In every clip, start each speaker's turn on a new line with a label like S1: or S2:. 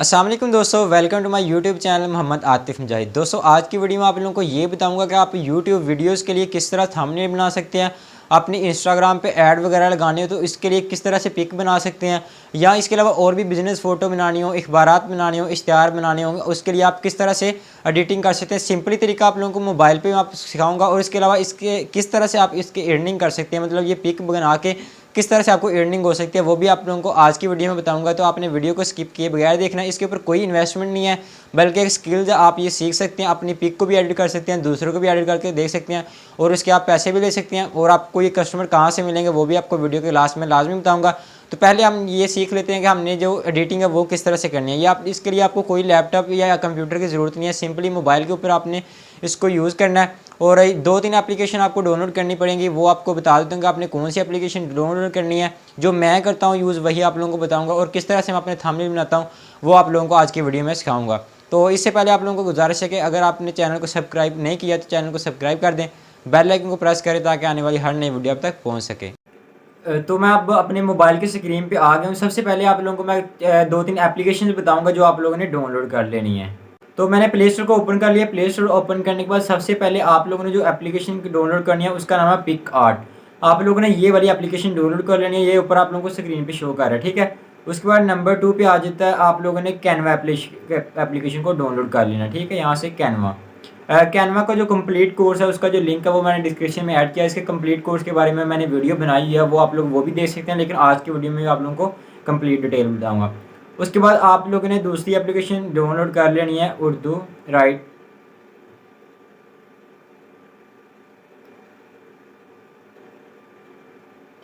S1: अस्सलाम वालेकुम दोस्तों, welcome to my YouTube channel Mohammad Atif Mujahid. दोस्तों आज की वीडियो में आप लोगों को ये बताऊंगा कि आप यूट्यूब वीडियोस के लिए किस तरह थंबनेल बना सकते हैं। अपनी इंस्टाग्राम पे ऐड वगैरह लगाने हो तो इसके लिए किस तरह से पिक बना सकते हैं, या इसके अलावा और भी बिजनेस फ़ोटो बनानी हो, इख्बारात बनाने हो, इश्तिहार बनाने होंगे, उसके लिए आप किस तरह से एडिटिंग कर सकते हैं। सिंपली तरीका आप लोगों को मोबाइल पर आप सिखाऊँगा, और इसके अलावा इसके किस तरह से आप इसके अर्निंग कर सकते हैं, मतलब ये पिक बना के किस तरह से आपको अर्निंग हो सकती है, वो भी आप लोगों को आज की वीडियो में बताऊंगा। तो आपने वीडियो को स्किप किए बगैर देखना है। इसके ऊपर कोई इन्वेस्टमेंट नहीं है, बल्कि एक स्किल्स आप ये सीख सकते हैं। अपनी पिक को भी एडिट कर सकते हैं, दूसरों को भी एडिट करके देख सकते हैं, और उसके आप पैसे भी ले सकते हैं। और आपको ये कस्टमर कहाँ से मिलेंगे वो भी आपको वीडियो के लास्ट में लाजमी बताऊँगा। तो पहले हम ये सीख लेते हैं कि हमने जो एडिटिंग है वो किस तरह से करनी है। ये आप इसके लिए आपको कोई लैपटॉप या कंप्यूटर की ज़रूरत नहीं है, सिंपली मोबाइल के ऊपर आपने इसको यूज़ करना है। और 2-3 एप्लीकेशन आपको डाउनलोड करनी पड़ेंगी, वो आपको बता देता हूँ कि आपने कौन सी एप्लीकेशन डाउनलोड करनी है। जो मैं करता हूँ यूज़ वही आप लोगों को बताऊँगा, और किस तरह से मैं अपने थंबनेल बनाता हूँ वो आप लोगों को आज की वीडियो में सिखाऊंगा। तो इससे पहले आप लोगों को गुजारिश है कि अगर आपने चैनल को सब्सक्राइब नहीं किया तो चैनल को सब्सक्राइब कर दें, बेल आइकन को प्रेस करें ताकि आने वाली हर नई वीडियो आप तक पहुँच सके। तो मैं अब अपने मोबाइल की स्क्रीन पे आ गया हूँ। सबसे पहले आप लोगों को मैं 2-3 एप्लीकेशन बताऊंगा जो आप लोगों ने डाउनलोड कर लेनी है। तो मैंने प्ले स्टोर को ओपन कर लिया। प्ले स्टोर ओपन करने के बाद सबसे पहले आप लोगों ने जो एप्लीकेशन डाउनलोड करनी है उसका नाम है पिक आर्ट। आप लोगों ने ये वाली एप्लीकेशन डाउनलोड कर लेनी है, ये ऊपर आप लोगों को स्क्रीन पर शो कर रहा है, ठीक है। उसके बाद नंबर 2 पे आ जाता है, आप लोगों ने कैनवा एप्लीकेशन को डाउनलोड कर लेना, ठीक है। यहाँ से कैनवा कैनवा का जो कंप्लीट कोर्स है उसका जो लिंक है वो मैंने डिस्क्रिप्शन में ऐड किया है। इसके कंप्लीट कोर्स के बारे में मैंने वीडियो बनाई है, वो आप लोग वो भी देख सकते हैं, लेकिन आज की वीडियो में आप लोगों को कंप्लीट डिटेल बताऊंगा। उसके बाद आप लोगों ने दूसरी एप्लीकेशन डाउनलोड कर लेनी है, उर्दू राइट,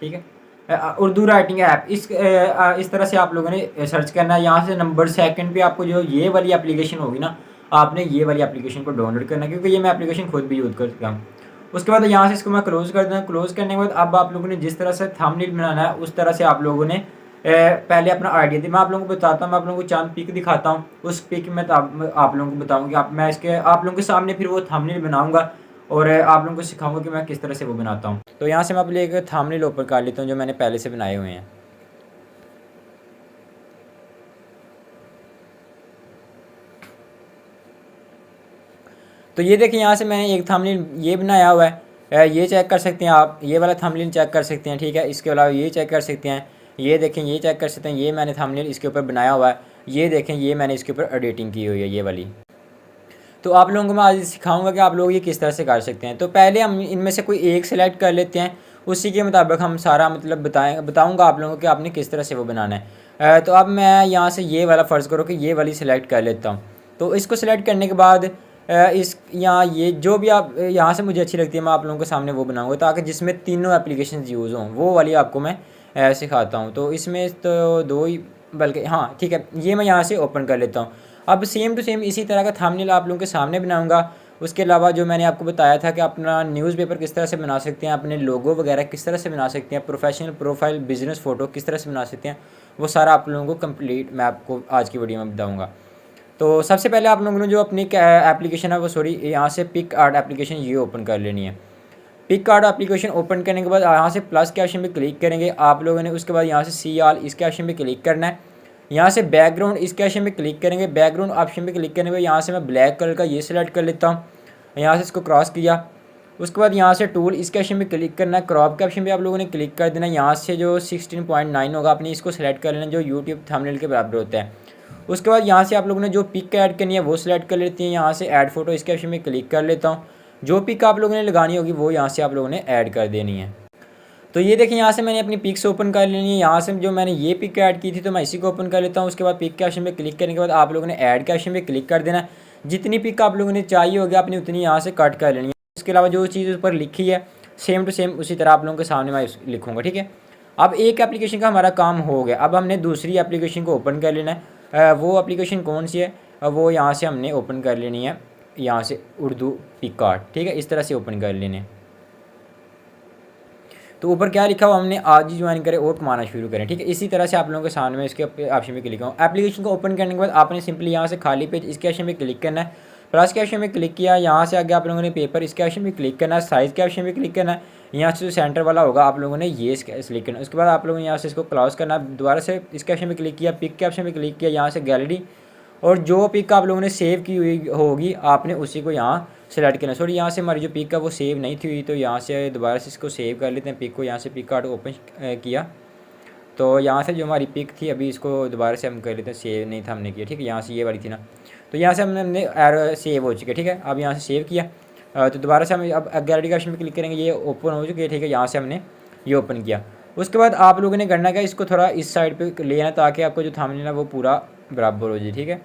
S1: ठीक है। उर्दू राइटिंग ऐप इस तरह से आप लोगों ने सर्च करना है। यहाँ से नंबर 2 पे आपको जो ये वाली एप्लीकेशन होगी ना, आपने ये वाली एप्लीकेशन को डाउनलोड करना है, क्योंकि ये मैं एप्लीकेशन खुद भी यूज़ करता हूँ। उसके बाद यहाँ से इसको मैं क्लोज़ कर दूँ। क्लोज़ करने के बाद अब आप लोगों ने जिस तरह से थंबनेल बनाना है उस तरह से आप लोगों ने पहले अपना आइडिया दिया। मैं आप लोगों को बताता हूँ, मैं आप लोगों को चांद पिक दिखाता हूँ। उस पिक में तो आप लोगों को बताऊँगी, मैं इसके आप लोगों के सामने फिर वो थंबनेल बनाऊँगा, और आप लोगों को सिखाऊंगा कि मैं किस तरह से वो बनाता हूँ। तो यहाँ से मैं अपने एक थंबनेल ओपन कर लेता हूँ जो मैंने पहले से बनाए हुए हैं। तो ये देखिए, यहाँ से मैंने एक थंबनेल ये बनाया हुआ है, ये चेक कर सकते हैं आप, ये वाला थंबनेल चेक कर सकते हैं, ठीक है। इसके अलावा ये चेक कर सकते हैं, ये देखें, ये चेक कर सकते हैं, ये मैंने थंबनेल इसके ऊपर बनाया हुआ है। ये देखें, ये मैंने इसके ऊपर एडिटिंग की हुई है, ये वाली। तो आप लोगों को मैं आज सिखाऊंगा कि आप लोग ये किस तरह से कर सकते हैं। तो पहले हम इनमें से कोई एक सिलेक्ट कर लेते हैं, उसी के मुताबिक हम सारा मतलब बताऊंगा आप लोगों को कि आपने किस तरह से वो बनाना है। तो अब मैं यहाँ से ये वाला फ़र्ज़ करो कि ये वाली सिलेक्ट कर लेता हूँ। तो इसको सिलेक्ट करने के बाद इस यहाँ ये जो भी आप यहाँ से मुझे अच्छी लगती है मैं आप लोगों के सामने वो बनाऊँगा, ताकि जिसमें तीनों एप्लीकेशन यूज़ हों वो वाली आपको मैं सिखाता हूँ। तो इसमें तो 2 ही, बल्कि हाँ ठीक है, ये मैं यहाँ से ओपन कर लेता हूँ। अब सेम टू सेम इसी तरह का थंबनेल आप लोगों के सामने बनाऊंगा। उसके अलावा जो मैंने आपको बताया था कि अपना न्यूज़पेपर किस तरह से बना सकते हैं, अपने लोगो वगैरह किस तरह से बना सकते हैं, प्रोफेशनल प्रोफाइल बिजनेस फ़ोटो किस तरह से बना सकते हैं, वो सारा आप लोगों को कंप्लीट मैं आपको आज की वीडियो में बताऊँगा। तो सबसे पहले आप लोगों ने जो अपनी एप्लीकेशन है वो यहाँ से पिक आर्ट एप्लीकेशन ये ओपन कर लेनी है। पिक आर्ट एप्लीकेशन ओपन करने के बाद यहाँ से प्लस के ऑप्शन पे क्लिक करेंगे आप लोगों ने। उसके बाद यहाँ से सी ऑल इसके ऑप्शन पे क्लिक करना है। यहाँ से बैकग्राउंड इसके ऑप्शन पे क्लिक करेंगे। बैकग्राउंड ऑप्शन पे क्लिक करने के बाद यहाँ से मैं ब्लैक कलर का ये सिलेक्ट कर लेता हूँ। यहाँ से इसको क्रॉस किया। उसके बाद यहाँ से टूल इसके ऑप्शन पे क्लिक करना है। क्रॉप के ऑप्शन पे आप लोगों ने क्लिक कर देना। यहाँ से जो 16.9 होगा अपनी इसको सेलेक्ट कर लेना, जो यूट्यूब थंबनेल के बराबर होता है। उसके बाद यहाँ से आप लोगों ने जो पिक ऐड करनी है वो सिलेक्ट कर लेती हैं। यहाँ से ऐड फोटो इसके ऑप्शन में क्लिक कर लेता हूँ। जो पिक आप लोगों ने लगानी होगी वो यहाँ से आप लोगों ने ऐड कर देनी है। तो ये देखें, यहाँ से मैंने अपनी पिक्स ओपन कर लेनी है। यहाँ से जो मैंने ये पिक ऐड की थी तो मैं इसी को ओपन कर लेता हूँ। उसके बाद पिक के ऑप्शन पे क्लिक करने के बाद आप लोगों ने ऐड के ऑप्शन पे क्लिक कर देना है। जितनी पिक आप लोगों ने चाहिए होगी आपने उतनी यहाँ से कट कर लेनी है। इसके अलावा जो चीज़ उस पर लिखी है सेम टू सेम उसी तरह आप लोगों के सामने मैं लिखूँगा, ठीक है। अब एक एप्लीकेशन का हमारा काम हो गया। अब हमने दूसरी एप्लीकेशन को ओपन कर लेना है। वो एप्लीकेशन कौन सी है, वो यहाँ से हमने ओपन कर लेनी है। यहाँ से उर्दू पिक आर्ट, ठीक है, इस तरह से ओपन कर लेने। तो ऊपर क्या लिखा हुआ, हमने आज ही ज्वाइन करें और कमाना शुरू करें, ठीक है। इसी तरह से आप लोगों के सामने में इसके ऑप्शन पे क्लिक करूँ। एप्लीकेशन को ओपन करने के बाद आपने सिंपली यहाँ से खाली पेज इसके ऑप्शन पे क्लिक करना है। प्लस के ऑप्शन में क्लिक किया, यहाँ से आगे आप लोगों ने पेपर इसके ऑप्शन में क्लिक करना है, साइज़ के ऑप्शन में क्लिक करना है, यहाँ से जो सेंटर वाला होगा आप लोगों ने ये सिलेक्ट करना है। उसके बाद आप लोगों ने यहाँ से इसको क्लोज करना, दोबारा से इसके ऑप्शन में क्लिक किया, पिक के ऑप्शन में क्लिक किया, यहाँ से गैलरी, और जो पिक आप लोगों ने सेव की हुई होगी आपने उसी को यहाँ सेलेक्ट करना। सॉरी, यहाँ से हमारी जो पिक है वो सेव नहीं थी हुई, तो यहाँ से दोबारा से इसको सेव कर लेते हैं पिक को। यहाँ से पिक कार्ड ओपन किया, तो यहाँ से जो हमारी पिक थी अभी इसको दोबारा से हम कर लेते हैं, सेव नहीं था हमने किया, ठीक है। यहाँ से ये वाली थी ना, तो यहाँ से हमने एरो सेव हो चुकी है, ठीक है। अब यहाँ से सेव किया, तो दोबारा से हम अब गैलरी का ऑप्शन पर क्लिक करेंगे, ये ओपन हो चुकी है, ठीक है। यहाँ से हमने ये ओपन किया। उसके बाद आप लोगों ने करना क्या, इसको थोड़ा इस साइड पे लेना ताकि आपको जो थंबनेल है वो पूरा बराबर हो जाए, ठीक है।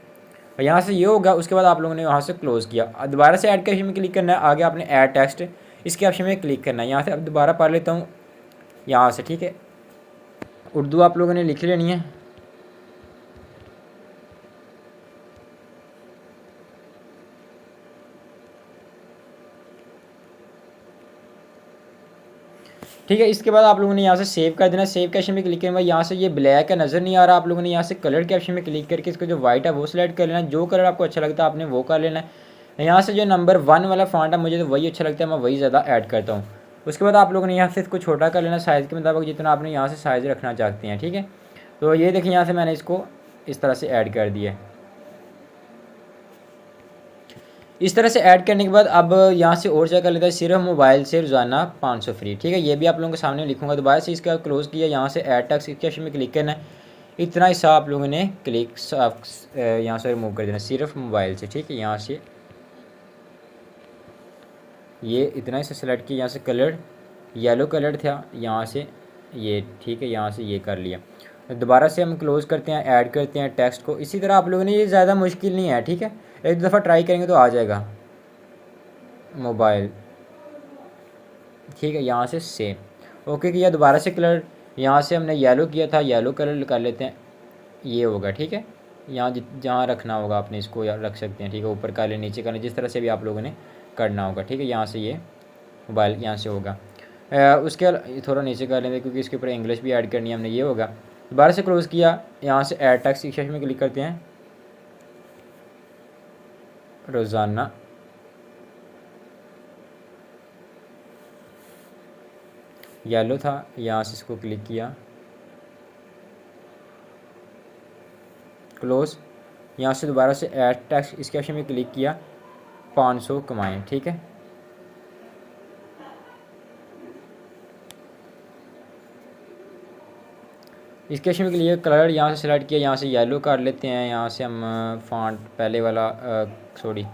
S1: और यहाँ से ये होगा। उसके बाद आप लोगों ने वहाँ से क्लोज़ किया, दोबारा से ऐड के ऑप्शन में क्लिक करना है, आगे आपने ऐड टेक्स्ट इसके ऑप्शन में क्लिक करना है। यहाँ से अब दोबारा पढ़ लेता हूँ यहाँ से, ठीक है। उर्दू आप लोगों ने लिख लेनी है। ठीक है, इसके बाद आप लोगों ने यहाँ से सेव कर देना। सेव के ऑप्शन में क्लिक करना, यहाँ से ये ब्लैक है नज़र नहीं आ रहा, आप लोगों ने यहाँ से कलर के ऑप्शन में क्लिक करके इसको जो वाइट है वो सिलेक्ट कर लेना। जो कलर आपको अच्छा लगता है आपने वो कर लेना है। यहाँ से जो नंबर 1 वाला फॉन्ट है मुझे तो वही अच्छा लगता है, मैं वही ज़्यादा ऐड करता हूँ। उसके बाद आप लोगों ने यहाँ से इसको छोटा कर लेना साइज़ के मुताबिक, जितना आपने यहाँ से साइज़ रखना चाहते हैं, ठीक है। तो ये देखिए यहाँ से मैंने इसको इस तरह से ऐड कर दिया है। इस तरह से ऐड करने के बाद अब यहाँ से और क्या कर लेता है, सिर्फ मोबाइल से रोज़ाना 500 फ्री, ठीक है। ये भी आप लोगों के सामने लिखूंगा। दोबारा से इसका क्लोज़ किया, यहाँ से ऐड टैक्स के ऑप्शन में क्लिक करना है। इतना हिस्सा आप लोगों ने क्लिक यहाँ से रिमूव कर देना, सिर्फ मोबाइल से, ठीक है। यहाँ से ये इतना हिस्सा सेलेक्ट किया, यहाँ से कलर येलो कलर था, यहाँ से ये, ठीक है। यहाँ से ये कर लिया। दोबारा से हम क्लोज़ करते हैं, ऐड करते हैं टेक्स्ट को। इसी तरह आप लोगों ने, ये ज़्यादा मुश्किल नहीं है, ठीक है। एक दफ़ा ट्राई करेंगे तो आ जाएगा। मोबाइल, ठीक है। यहाँ से सेम ओके किया, दोबारा से कलर यहाँ से हमने येलो किया था, येलो कलर कर लेते हैं, ये होगा, ठीक है। यहाँ जहाँ रखना होगा आपने इसको रख सकते हैं, ठीक है। ऊपर कर लें, नीचे कर लें, जिस तरह से भी आप लोगों ने करना होगा, ठीक है। यहाँ से ये मोबाइल यहाँ से होगा। उसके थोड़ा नीचे कर लेंगे क्योंकि इसके ऊपर इंग्लिश भी ऐड करनी है हमने, ये होगा। दोबारा से क्लोज़ किया, यहाँ से ऐड टैक्स सेक्शन में क्लिक करते हैं, रोज़ाना येलो था, यहाँ से इसको क्लिक किया, क्लोज़। यहाँ से दोबारा से ऐड टैक्स इसके ऑप्शन में क्लिक किया, 500 कमाएँ, ठीक है। इसके ऑप्शन के लिए कलर यहाँ से सिलेक्ट किया, यहाँ से येलो कर लेते हैं। यहाँ से हम फॉन्ट पहले वाला सॉरी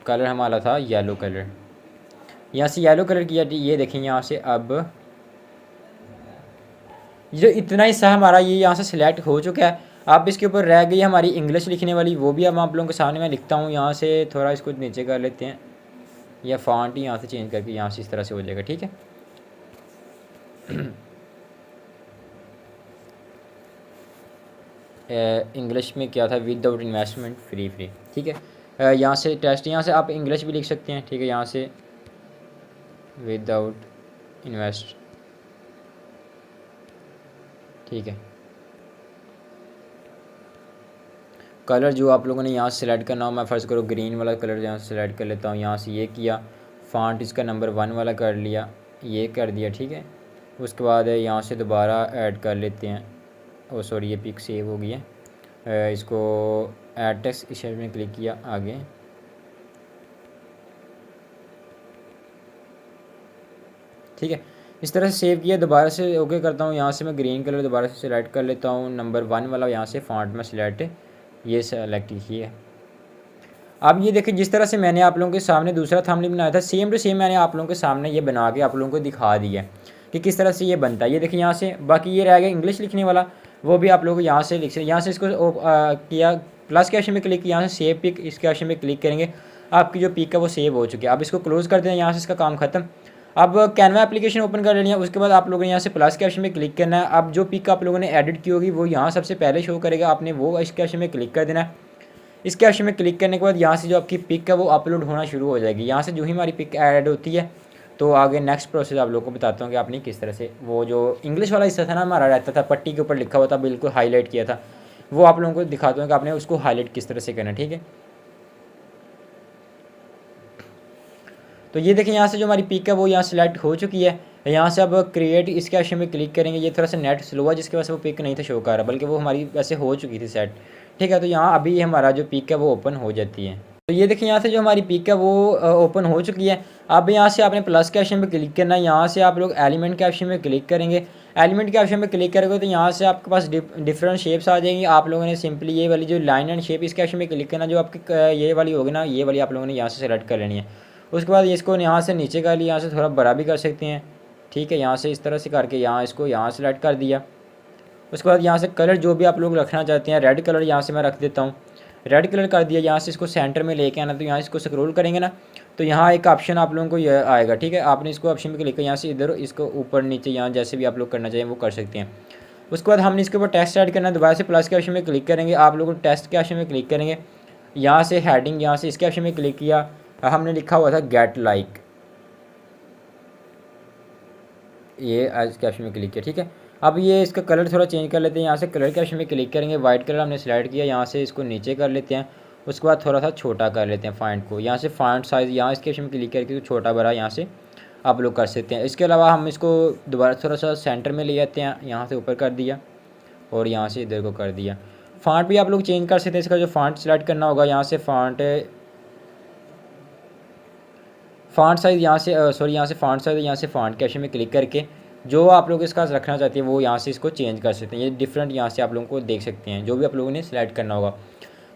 S1: कलर हमारा था येलो कलर, यहाँ से येलो कलर किया। ये देखें यहाँ से अब जो इतना हिस्सा हमारा ये यहाँ से सिलेक्ट हो चुका है। अब इसके ऊपर रह गई हमारी इंग्लिश लिखने वाली, वो भी अब आप लोगों के सामने मैं लिखता हूँ। यहाँ से थोड़ा इसको नीचे कर लेते हैं, या फॉन्ट ही यहाँ से चेंज करके यहाँ से इस तरह से हो जाएगा, ठीक है। इंग्लिश में क्या था, विदाउट इन्वेस्टमेंट फ्री, ठीक है। यहाँ से टेस्ट, यहाँ से आप इंग्लिश भी लिख सकते हैं, ठीक है। यहाँ से विदाउट इन्वेस्ट, ठीक है। कलर जो आप लोगों ने यहाँ से सिलेक्ट करना हो, मैं फ़र्ज़ करो ग्रीन वाला कलर यहाँ से सिलेक्ट कर लेता हूँ। यहाँ से ये किया, फॉन्ट इसका नंबर 1 वाला कर लिया, ये कर दिया, ठीक है। उसके बाद यहाँ से दोबारा ऐड कर लेते हैं, ओ सॉरी ये पिक सेव हो गई है। इसको ऐड टेक्स्ट इस में क्लिक किया, आगे ठीक है। इस तरह से सेव किया, दोबारा से ओके करता हूँ। यहाँ से मैं ग्रीन कलर दोबारा से सिलेक्ट कर लेता हूँ, नंबर 1 वाला यहाँ से फॉन्ट में सिलेक्ट, ये सेलेक्ट किया। अब ये देखिए, जिस तरह से मैंने आप लोगों के सामने दूसरा थंबनेल बनाया था, सेम टू सेम मैंने आप लोगों के सामने ये बना के आप लोगों को दिखा दिया कि किस तरह से ये बनता है। ये देखिए यहाँ से, बाकी ये रह गया इंग्लिश लिखने वाला, वो भी आप लोग यहाँ से लिख सकते। यहाँ से इसको किया, प्लस के ऑप्शन में क्लिक किया, यहाँ से सेव पिक इसके ऑप्शन में क्लिक करेंगे, आपकी जो पिक है वो सेव हो चुकी है। अब इसको क्लोज़ कर दें, यहाँ से इसका काम खत्म। अब कैनवा एप्लीकेशन ओपन कर लेनी है। उसके बाद आप लोगों ने यहाँ से प्लस के ऑप्शन में क्लिक करना है। अब जो पिक आप लोगों ने एडिट की होगी वो यहाँ सबसे पहले शो करेगा, आपने वो इसके ऑप्शन में क्लिक कर देना है। इसके ऑप्शन में क्लिक करने के बाद यहाँ से जो आपकी पिक है वो अपलोड होना शुरू हो जाएगी। यहाँ से जो ही हमारी पिक ऐड होती है तो आगे नेक्स्ट प्रोसेस आप लोगों को बताता हूँ कि आपने किस तरह से, वो जो इंग्लिश वाला हिस्सा था ना हमारा रहता था, पट्टी के ऊपर लिखा हुआ था, बिल्कुल हाईलाइट किया था, वो आप लोगों को दिखाता हूँ कि आपने उसको हाईलाइट किस तरह से करना है, ठीक है। तो ये देखें यहाँ से जो हमारी पिक है वो यहाँ सिलेक्ट हो चुकी है। यहाँ से अब क्रिएट इसके ऑप्शन में क्लिक करेंगे। ये थोड़ा सा नेट स्लो है जिसकी वजह से वो पिक नहीं था शो कर रहा, बल्कि वो हमारी वैसे हो चुकी थी सेट, ठीक है। तो यहाँ अभी हमारा जो पिक है वो ओपन हो जाती है। तो ये देखिए यहाँ से जो हमारी पिक है वो ओपन हो चुकी है। अब यहाँ से आपने प्लस के ऑप्शन पे क्लिक करना है। यहाँ से आप लोग एलिमेंट के ऑप्शन में क्लिक करेंगे। एलिमेंट के ऑप्शन में क्लिक करोगे तो यहाँ से आपके पास डिफरेंट शेप्स आ जाएंगी। आप लोगों ने सिंपली ये वाली जो लाइन एंड शेप इसके ऑप्शन में क्लिक करना, जो आपकी ये वाली होगी ना, ये वाली आप लोगों ने यहाँ से सेलेक्ट कर लेनी है। उसके बाद इसको यहाँ से नीचे कर लिया, यहाँ से थोड़ा बड़ा भी कर सकते हैं, ठीक है। यहाँ से इस तरह से करके यहाँ इसको यहाँ सेलेक्ट कर दिया। उसके बाद यहाँ से कलर जो भी आप लोग रखना चाहते हैं, रेड कलर यहाँ से मैं रख देता हूँ, रेड कलर कर दिया। यहाँ से इसको सेंटर में लेके आना, तो यहाँ इसको स्क्रॉल करेंगे ना तो यहाँ एक ऑप्शन आप लोगों को ये आएगा, ठीक है। आपने इसको ऑप्शन में क्लिक कर यहाँ से इधर इसको ऊपर नीचे यहाँ जैसे भी आप लोग करना चाहिए वो कर सकते हैं। उसके बाद हमने इसके ऊपर टेक्स्ट ऐड करना है। दोबारा से प्लस के ऑप्शन में क्लिक करेंगे, आप लोग टेक्स्ट के ऑप्शन में क्लिक करेंगे। यहाँ से हेडिंग यहाँ से इसके ऑप्शन में क्लिक किया, हमने लिखा हुआ था गेट लाइक, ये इसके ऑप्शन में क्लिक किया, ठीक है। अब ये इसका कलर थोड़ा चेंज कर लेते हैं। यहाँ से कलर के ऑप्शन में क्लिक करेंगे, वाइट कलर हमने सेलेक्ट किया, यहाँ से इसको नीचे कर लेते हैं। उसके बाद थोड़ा सा छोटा कर लेते हैं फ़ॉन्ट को। यहाँ से फ़ॉन्ट साइज़ यहाँ इसके ऑप्शन में क्लिक करके छोटा बड़ा यहाँ से आप लोग कर सकते हैं। इसके अलावा हम इसको दोबारा थोड़ा सा सेंटर में ले जाते हैं, यहाँ से ऊपर कर दिया और यहाँ से इधर को कर दिया। फ़ॉन्ट भी आप लोग चेंज कर सकते हैं। इसका जो फ़ॉन्ट सेलेक्ट करना होगा, यहाँ से फ़ॉन्ट साइज़ यहाँ से यहाँ से फ़ॉन्ट साइज़, यहाँ से फ़ॉन्ट के ऑप्शन में क्लिक करके जो आप लोग इसका रखना चाहते हैं वो यहाँ से इसको चेंज कर सकते हैं। ये डिफरेंट यहाँ से आप लोगों को देख सकते हैं, जो भी आप लोगों ने सिलेक्ट करना होगा।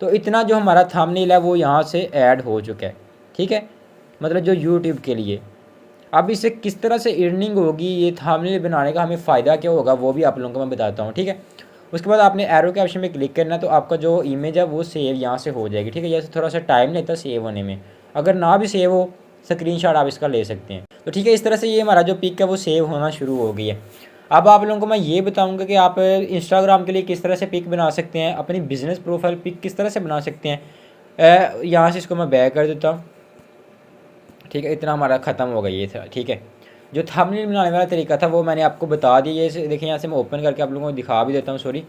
S1: तो इतना जो हमारा थंबनेल है वो यहाँ से ऐड हो चुका है, ठीक है, मतलब जो यूट्यूब के लिए। अब इससे किस तरह से अर्निंग होगी, ये थंबनेल बनाने का हमें फ़ायदा क्या होगा वो भी आप लोगों को मैं बताता हूँ, ठीक है। उसके बाद आपने एरो के ऑप्शन में क्लिक करना है, तो आपका जो इमेज है वो सेव यहाँ से हो जाएगी, ठीक है। जैसे थोड़ा सा टाइम लेता है सेव होने में, अगर ना भी सेव हो स्क्रीनशॉट आप इसका ले सकते हैं। तो ठीक है, इस तरह से ये हमारा जो पिक है वो सेव होना शुरू हो गई है। अब आप लोगों को मैं ये बताऊंगा कि आप इंस्टाग्राम के लिए किस तरह से पिक बना सकते हैं, अपनी बिजनेस प्रोफाइल पिक किस तरह से बना सकते हैं। यहाँ से इसको मैं बैक कर देता हूँ, ठीक है। इतना हमारा ख़त्म हो गया ये था, ठीक है। जो थंबनेल बनाने वाला तरीका था वो मैंने आपको बता दिया। ये देखिए यहाँ से मैं ओपन करके आप लोगों को दिखा भी देता हूँ, सॉरी।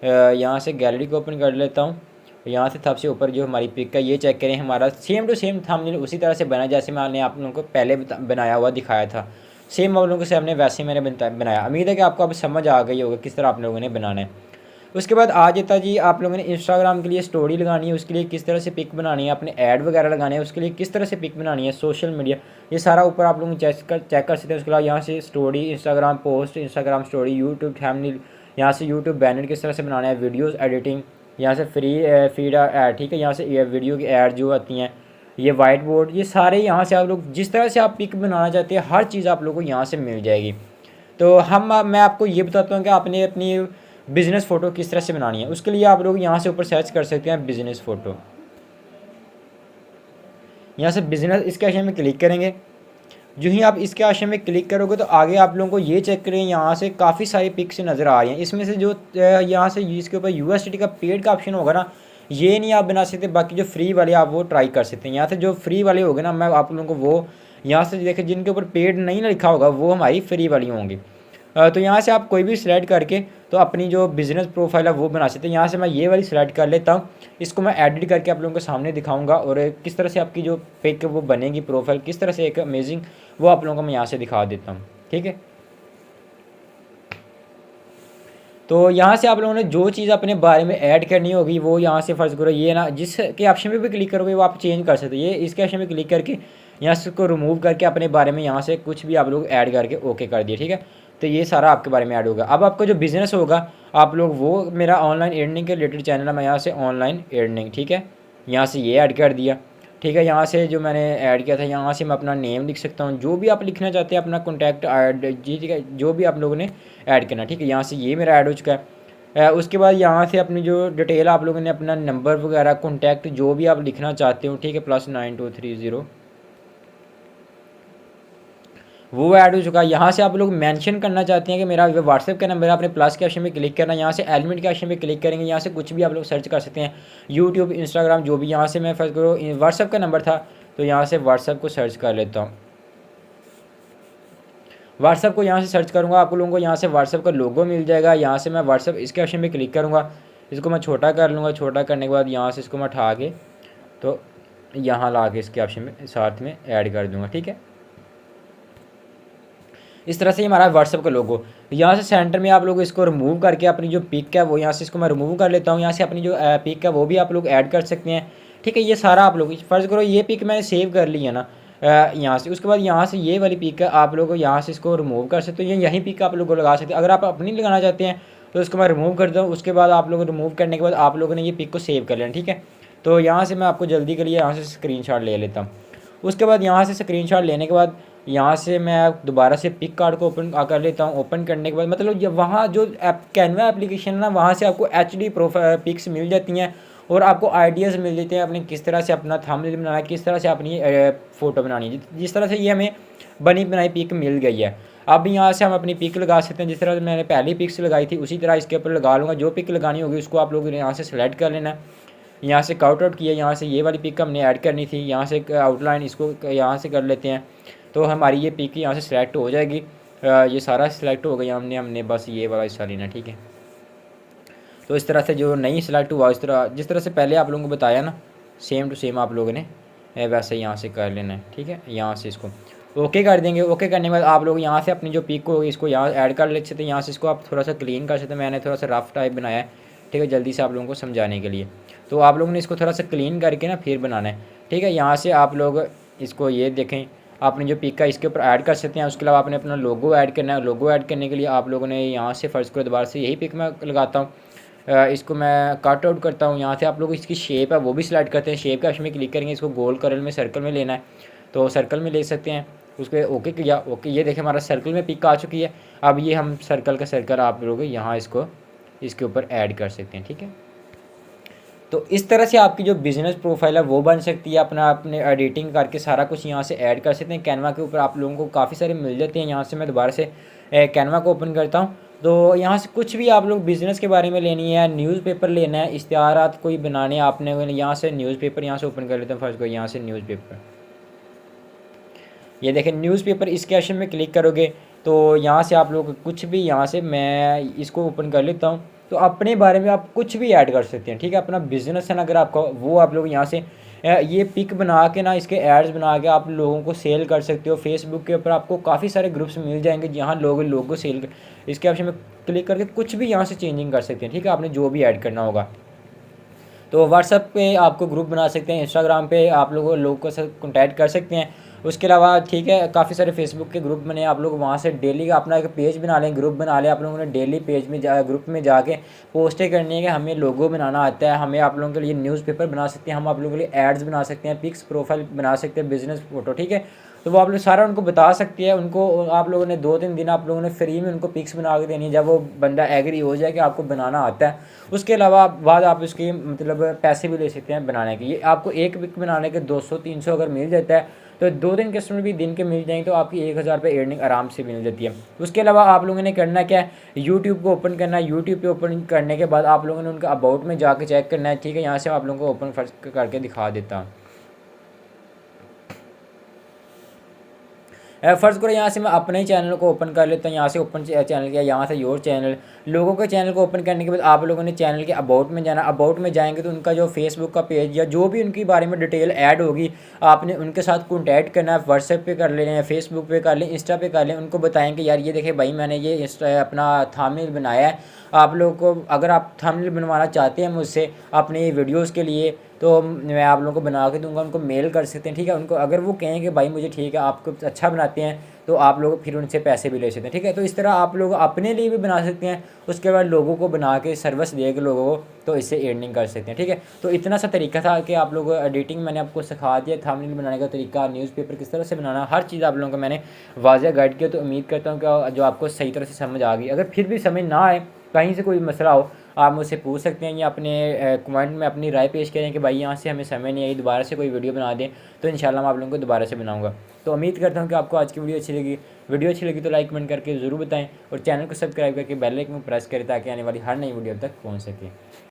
S1: यहाँ से गैलरी को ओपन कर लेता हूँ। यहाँ से सबसे ऊपर जो हमारी पिक है ये चेक करें, हमारा सेम टू सेम थंबनेल उसी तरह से बना जैसे मैंने आप लोगों को पहले बनाया हुआ दिखाया था। सेम आप लोगों के सामने वैसे मैंने बनाया। उम्मीद है कि आपको अब समझ आ गई होगा किस तरह आप लोगों ने बनाना है। उसके बाद आ जाता जी, आप लोगों ने इंस्टाग्राम के लिए स्टोरी लगानी है, उसके लिए किस तरह से पिक बनानी है, अपने ऐड वगैरह लगाने हैं उसके लिए किस तरह से पिक बनानी है, सोशल मीडिया, ये सारा ऊपर आप लोग चेक कर सकते हैं। उसके बाद यहाँ से story, Instagram post, Instagram story, YouTube thumbnail, यहाँ से यूट्यूब बैनर किस तरह से बनाना है, वीडियोज़ एडिटिंग, यहाँ से फ्री फीड ऐड, ठीक है। यहाँ से ये वीडियो की ऐड जो आती हैं, ये वाइट बोर्ड, ये सारे यहाँ से आप लोग जिस तरह से आप पिक बनाना चाहते हैं हर चीज़ आप लोगों को यहाँ से मिल जाएगी। तो मैं आपको ये बताता हूँ कि आपने अपनी बिज़नेस फ़ोटो किस तरह से बनानी है। उसके लिए आप लोग यहाँ से ऊपर सर्च कर सकते हैं बिज़नेस फ़ोटो। यहाँ से बिज़नेस इसके ऑप्शन में क्लिक करेंगे। जो ही आप इसके ऑप्शन में क्लिक करोगे तो आगे आप लोगों को ये चेक करें, यहाँ से काफ़ी सारी पिक्स नज़र आ रही हैं। इसमें से जो यहाँ से इसके ऊपर यूएसडी का पेड का ऑप्शन होगा ना, ये नहीं आप बना सकते। बाकी जो फ्री वाले आप वो ट्राई कर सकते हैं। यहाँ से जो फ्री वाले होंगे ना, मैं आप लोगों को वो यहाँ से देखें जिनके ऊपर पेड नहीं लिखा होगा वो हमारी फ्री वाली होंगी। तो यहाँ से आप कोई भी सिलेक्ट करके तो अपनी जो बिज़नेस प्रोफाइल है वो बना सकते हैं। यहाँ से मैं ये वाली सिलेक्ट कर लेता हूँ, इसको मैं एडिट करके आप लोगों के सामने दिखाऊंगा और किस तरह से आपकी जो पिक वो बनेगी प्रोफाइल किस तरह से एक अमेजिंग, वो आप लोगों को मैं यहाँ से दिखा देता हूँ, ठीक है। तो यहाँ से आप लोगों ने जो चीज़ अपने बारे में ऐड करनी होगी वो यहाँ से फ़र्ज़ करो ये ना जिसके ऑप्शन में भी क्लिक करोगे वो आप चेंज कर सकते हो। ये इसके ऑप्शन में क्लिक करके यहाँ से इसको रिमूव करके अपने बारे में यहाँ से कुछ भी आप लोग ऐड करके ओके कर दिए, ठीक है। तो ये सारा आपके बारे में ऐड होगा। अब आपका जो बिज़नेस होगा आप लोग वो, मेरा ऑनलाइन अर्निंग के रिलेटेड चैनल है, मैं यहाँ से ऑनलाइन अर्निंग, ठीक है, यहाँ से ये ऐड कर दिया, ठीक है। यहाँ से जो मैंने ऐड किया था यहाँ से मैं अपना नेम लिख सकता हूँ, जो भी आप लिखना चाहते हैं, अपना कॉन्टैक्ट जी, ठीक है, जो भी आप लोगों ने ऐड करना, ठीक है। यहाँ से ये मेरा ऐड हो चुका है। उसके बाद यहाँ से अपनी जो डिटेल आप लोगों ने अपना नंबर वगैरह कॉन्टैक्ट जो भी आप लिखना चाहते हो, ठीक है, +9230 वो ऐड हो चुका है। यहाँ से आप लोग मेंशन करना चाहते हैं कि मेरा व्हाट्सएप का नंबर है, आपने प्लस के ऑप्शन में क्लिक करना है। यहाँ से एलिमेंट के ऑप्शन में क्लिक करेंगे, यहाँ से कुछ भी आप लोग सर्च कर सकते हैं, यूट्यूब, इंस्टाग्राम, जो भी। यहाँ से मैं फर्स्ट करो व्हाट्सएप का नंबर था तो यहाँ से व्हाट्सएप को सर्च कर लेता हूँ। व्हाट्सएप को यहाँ से सर्च करूँगा, आप लोगों को यहाँ से व्हाट्सएप का लोगो मिल जाएगा। यहाँ से मैं व्हाट्सएप इसके ऑप्शन में क्लिक करूँगा, इसको मैं छोटा कर लूँगा। छोटा करने के बाद यहाँ से इसको मैं उठा के तो यहाँ ला के इसके ऑप्शन में साथ में ऐड कर दूंगा। ठीक है, इस तरह से हमारा व्हाट्सअप का लोगो। यहाँ से सेंटर में आप लोग इसको रिमूव करके अपनी जो पिक है वो यहाँ से इसको मैं रिमूव कर लेता हूँ। यहाँ से अपनी जो पिक है वो भी आप लोग ऐड कर सकते हैं। ठीक है, ये सारा आप लोग फ़र्ज़ करो ये पिक मैंने सेव कर ली है ना यहाँ से, उसके बाद यहाँ से ये वाली पिक है आप लोग यहाँ से इसको रिमूव कर सकते हो। ये यही पिक आप लोग को लगा सकते हैं। अगर आप अपनी लगाना चाहते हैं तो इसको मैं रिमूव कर दूँ, उसके बाद आप लोग रिमूव करने के बाद आप लोगों ने ये पिक को सेव कर लेना। ठीक है, तो यहाँ से मैं आपको जल्दी के लिए यहाँ से स्क्रीनशॉट ले लेता हूँ। उसके बाद यहाँ से स्क्रीनशॉट लेने के बाद यहाँ से मैं दोबारा से पिक कार्ड को ओपन कर लेता हूँ। ओपन करने के बाद मतलब जब वहाँ जो कैनवा एप्लीकेशन है ना, वहाँ से आपको HD प्रोफाइल पिक्स मिल जाती हैं और आपको आइडियाज़ मिल जाते हैं अपने किस तरह से अपना थंबनेल बनाना है, किस तरह से अपनी फ़ोटो बनानी है। जिस तरह से ये हमें बनी बनाई पिक मिल गई है, अब यहाँ से हम अपनी पिक लगा सकते हैं। जिस तरह से मैंने पहली पिक्स लगाई थी उसी तरह इसके ऊपर लगा लूँगा। जो पिक लगानी होगी उसको आप लोग यहाँ से सेलेक्ट कर लेना है। यहाँ से काउट आउट किया, यहाँ से ये वाली पिक हमने ऐड करनी थी, यहाँ से आउटलाइन इसको यहाँ से कर लेते हैं तो हमारी ये पिक यहाँ से सिलेक्ट हो जाएगी। ये सारा सिलेक्ट हो गया हमने बस ये वाला हिस्सा लेना। ठीक है, तो इस तरह से जो नहीं सिलेक्ट हुआ इस तरह जिस तरह से पहले आप लोगों को बताया ना, सेम टू सेम आप लोगों ने वैसे यहाँ से कर लेना है। ठीक है, यहाँ से इसको ओके कर देंगे। ओके करने के बाद आप लोग यहाँ से अपनी जो पिक होगी इसको यहाँ ऐड कर ले सकते हैं। यहाँ से इसको आप थोड़ा सा क्लीन कर सकते हैं। मैंने थोड़ा सा रफ टाइप बनाया है। ठीक है, जल्दी से आप लोगों को समझाने के लिए। तो आप लोगों ने इसको थोड़ा सा क्लीन करके ना फिर बनाना है। ठीक है, यहाँ से आप लोग इसको ये देखें आपने जो पिक का इसके ऊपर ऐड कर सकते हैं। उसके अलावा आपने अपना लोगो ऐड करना है। लोगो ऐड करने के लिए आप लोगों ने यहाँ से फ़र्ज़ करो दोबारा से यही पिक मैं लगाता हूँ, इसको मैं कट आउट करता हूँ। यहाँ से आप लोग इसकी शेप है वो भी सिलेक्ट करते हैं। शेप का ऑप्शन में क्लिक करेंगे, इसको गोल कलर में सर्कल में लेना है तो सर्कल में ले सकते हैं। उसके ओके किया, ओके ये देखें हमारा सर्कल में पिक आ चुकी है। अब ये हम सर्कल का सर्कल आप लोग यहाँ इसको इसके ऊपर ऐड कर सकते हैं। ठीक है, तो इस तरह से आपकी जो बिज़नेस प्रोफाइल है वो बन सकती है। अपने एडिटिंग करके सारा कुछ यहाँ से ऐड कर सकते हैं। कैनवा के ऊपर आप लोगों को काफ़ी सारे मिल जाते हैं। यहाँ से मैं दोबारा से कैनवा को ओपन करता हूँ। तो यहाँ से कुछ भी आप लोग बिज़नेस के बारे में लेनी है, न्यूज़पेपर लेना है, इश्तिहारात कोई बनाने आपने, यहाँ से न्यूज़पेपर यहाँ से ओपन कर लेते हैं। फर्स्ट को यहाँ से न्यूज़पेपर, ये देखें न्यूज़पेपर, इसके ऑप्शन में क्लिक करोगे तो यहाँ से आप लोग कुछ भी, यहाँ से मैं इसको ओपन कर लेता हूँ। तो अपने बारे में आप कुछ भी ऐड कर सकते हैं। ठीक है, अपना बिजनेस है ना अगर आपका, वो आप लोग यहाँ से ये पिक बना के ना इसके एड्स बना के आप लोगों को सेल कर सकते हो। फेसबुक के ऊपर आपको काफ़ी सारे ग्रुप्स मिल जाएंगे जहाँ लोगों सेल कर, इसके ऑप्शन में क्लिक करके कुछ भी यहाँ से चेंजिंग कर सकते हैं। ठीक है, आपने जो भी ऐड करना होगा। तो व्हाट्सएप पे आपको ग्रुप बना सकते हैं, इंस्टाग्राम पे आप लोगों को से कॉन्टैक्ट कर सकते हैं। उसके अलावा ठीक है काफ़ी सारे फेसबुक के ग्रुप बने, आप लोग वहाँ से डेली अपना एक पेज बना लें, ग्रुप बना लें। आप लोगों ने डेली पेज में ग्रुप में जाके पोस्टें करनी है कि हमें लोगो बनाना आता है, हमें आप लोगों के लिए न्यूज़पेपर बना सकते हैं, हम आप लोगों के लिए एड्स बना सकते हैं, पिक्स प्रोफाइल बना सकते हैं, बिजनेस फोटो। ठीक है, तो वो आप लोग सारा उनको बता सकती है। उनको आप लोगों ने 2-3 दिन आप लोगों ने फ्री में उनको पिक्स बना के देनी है। जब वो बंदा एग्री हो जाए कि आपको बनाना आता है, उसके अलावा बाद आप उसकी मतलब पैसे भी ले सकते हैं बनाने के। ये आपको एक पिक बनाने के 200-300 अगर मिल जाता है तो 2-3 कस्टमर भी दिन के मिल जाएंगे तो आपकी 1000 रुपये अर्निंग आराम से मिल जाती है। उसके अलावा आप लोगों ने करना क्या है, यूट्यूब को ओपन करना है। यूट्यूब पे ओपन करने के बाद आप लोगों ने उनका अबाउट में जाके चेक करना है। ठीक है, यहाँ से आप लोगों को ओपन फर्स्ट करके दिखा देता हूँ। फ़र्ज़ करो यहाँ से मैं अपने ही चैनल को ओपन कर लेता हूँ। यहाँ से ओपन चैनल किया, यहाँ से योर चैनल, लोगों के चैनल को ओपन करने के बाद आप लोगों ने चैनल के अबाउट में जाना। अबाउट में जाएंगे तो उनका जो फेसबुक का पेज या जो भी उनके बारे में डिटेल ऐड होगी आपने उनके साथ कॉन्टैक्ट करना है। व्हाट्सएप पे कर लें, फेसबुक पे कर लें, इंस्टा पे कर लें। उनको बताएंगे यार ये देखें भाई मैंने ये अपना थंबनेल बनाया है, आप लोगों को अगर आप थंबनेल बनवाना चाहते हैं मुझसे अपनी वीडियोज़ के लिए तो मैं आप लोगों को बना के दूंगा। उनको मेल कर सकते हैं। ठीक है, उनको अगर वो कहें कि भाई मुझे ठीक है आपको अच्छा बनाते हैं तो आप लोग फिर उनसे पैसे भी ले सकते हैं। ठीक है, तो इस तरह आप लोग अपने लिए भी बना सकते हैं, उसके बाद लोगों को बना के सर्विस दे के लोगों को तो इससे अर्निंग कर सकते हैं। ठीक है, तो इतना सा तरीका था कि आप लोग एडिटिंग मैंने आपको सिखा दिया, थंबनेल बनाने का तरीका, न्यूज़पेपर किस तरह से बनाना, हर चीज़ आप लोगों को मैंने वाज़ह गाइड किया। तो उम्मीद करता हूँ कि जो आपको सही तरह से समझ आ गई। अगर फिर भी समझ ना आए, कहीं से कोई मसला हो, आप मुझसे पूछ सकते हैं या अपने कमेंट में अपनी राय पेश करें कि भाई यहाँ से हमें समझ नहीं आई, दोबारा से कोई वीडियो बना दें, तो इंशाल्लाह मैं आप लोगों को दोबारा से बनाऊंगा। तो उम्मीद करता हूँ कि आपको आज की वीडियो अच्छी लगी। वीडियो अच्छी लगी तो लाइक कमेंट करके ज़रूर बताएं और चैनल को सब्सक्राइब करके बेल आइकन को प्रेस करें ताकि आने वाली हर नई वीडियो तक पहुँच सके।